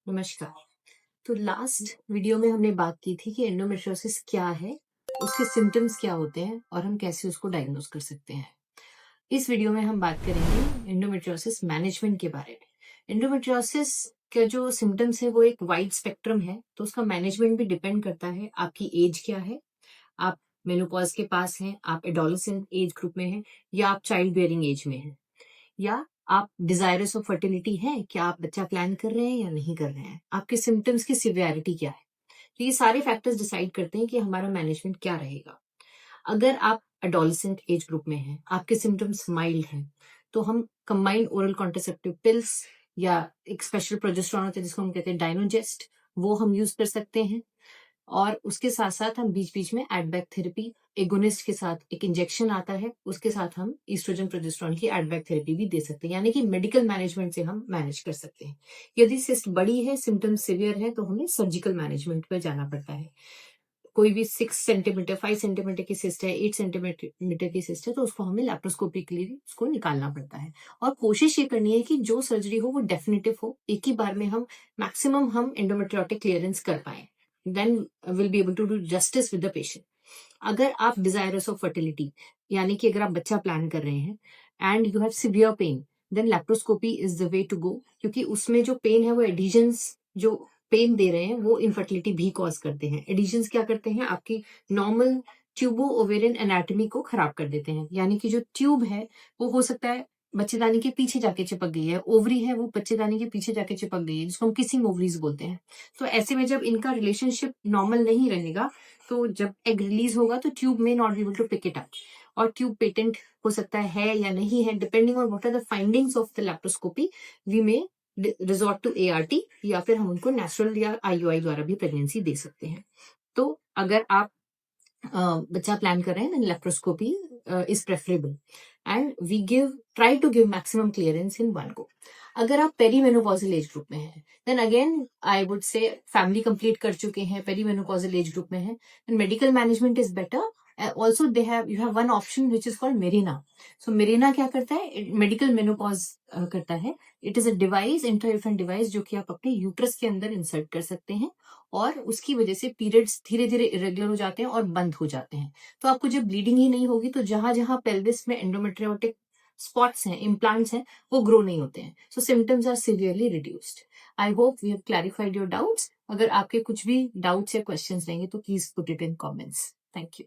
नमस्कार। तो last video में हमने बात की थी कि एंडोमेट्रियोसिस क्या है, उसके सिम्टम्स क्या होते हैं और हम कैसे उसको डायग्नोज कर सकते हैं। इस वीडियो में हम बात करेंगे एंडोमेट्रियोसिस मैनेजमेंट के बारे में। एंडोमेट्रियोसिस के जो सिम्टम्स है वो एक वाइड स्पेक्ट्रम है, तो उसका मैनेजमेंट भी डिपेंड करता है आपकी एज क्या है, आप मेनोपॉज के पास हैं, आप एडोलेसेंट एज ग्रुप में हैं या आप चाइल्ड बेयरिंग एज में हैं, या आप डिजायरस ऑफ फर्टिलिटी है, क्या आप बच्चा प्लान कर रहे हैं या नहीं कर रहे हैं, आपके सिम्टम्स की सिवियरिटी क्या है। तो ये सारे फैक्टर्स डिसाइड करते हैं कि हमारा मैनेजमेंट क्या रहेगा। अगर आप एडोलेसेंट एज ग्रुप में हैं, आपके सिम्टम्स माइल्ड हैं, तो हम कंबाइंड ओरल कॉन्ट्रासेप्टिव पिल्स या एक स्पेशल प्रोजेस्टेरॉन होता है जिसको हम कहते हैं डायनोजेस्ट, वो हम यूज कर सकते हैं। और उसके साथ साथ हम बीच बीच में एडबैक थेरेपी, एगोनिस्ट के साथ एक इंजेक्शन आता है, उसके साथ हम ईस्ट्रोजन प्रोजेस्टेरॉन की एडबैक थेरेपी भी दे सकते हैं, यानी कि मेडिकल मैनेजमेंट से हम मैनेज कर सकते हैं। यदि सिस्ट बड़ी है, सिम्टम्स सिवियर है, तो हमें सर्जिकल मैनेजमेंट पर जाना पड़ता है। कोई भी 6 सेंटीमीटर 5 सेंटीमीटर की सिस्ट है, 8 सेंटीमीटर की सिस्ट है, तो उसको हमें लैप्रोस्कोपिकली उसको निकालना पड़ता है। और कोशिश ये करनी है कि जो सर्जरी हो वो डेफिनेटिव हो, एक ही बार में हम मैक्सिमम हम एंडोमेट्रियोटिक क्लियरेंस कर पाए, then will be able to do justice with the patient. अगर आप डिजायरस ऑफ फर्टिलिटी, यानी कि अगर आप बच्चा प्लान कर रहे हैं and you have severe pain, then laparoscopy is the way to go, क्योंकि उसमें जो पेन है वो एडिशंस जो पेन दे रहे हैं वो इनफर्टिलिटी भी कॉज करते हैं। एडिशंस क्या करते हैं, आपकी नॉर्मल ट्यूबो ओवेरियन एनाटॉमी को खराब कर देते हैं, यानी कि जो ट्यूब है वो हो सकता है बच्चेदानी के पीछे जाके चिपक गई है, ओवरी है वो बच्चेदानी के पीछे जाके चिपक गई है, जिसको हम किसिंग ओवरीज बोलते हैं। तो ऐसे में जब इनका रिलेशनशिप नॉर्मल नहीं रहेगा, तो जब एग रिलीज होगा तो ट्यूब में not be able to pick it up, और ट्यूब पेटेंट हो सकता है या नहीं है, depending on what are the findings of the laparoscopy, we may resort to ART, या फिर हम उनको नेचुरल या आईयूआई द्वारा भी प्रेगनेंसी दे सकते हैं। तो अगर आप बच्चा प्लान कर रहे हैं, laparoscopy is preferable and we try to give maximum clearance in one go. अगर आप पेरीमेनोपॉजल एज ग्रुप में हैं, then again I would say family complete कर चुके हैं, पेरीमेनोपॉजल एज ग्रुप में हैं, then medical management is better. Also they have you have one option which is called Mirena. So Mirena क्या करता है, मेडिकल मेनोपॉज करता है। It is a device, intrauterine device, जो कि आप अपने यूट्रस के अंदर इंसर्ट कर सकते हैं, और उसकी वजह से पीरियड्स धीरे धीरे इरेगुलर हो जाते हैं और बंद हो जाते हैं। तो आपको जब ब्लीडिंग ही नहीं होगी, तो जहां जहां पेल्विस में एंडोमेट्रियोटिक स्पॉट्स हैं, इम्प्लांट्स हैं, वो ग्रो नहीं होते हैं। So symptoms are severely reduced. I hope we have clarified your doubts. अगर आपके कुछ भी डाउट्स या क्वेश्चंस रहेंगे तो please put it in comments. Thank you.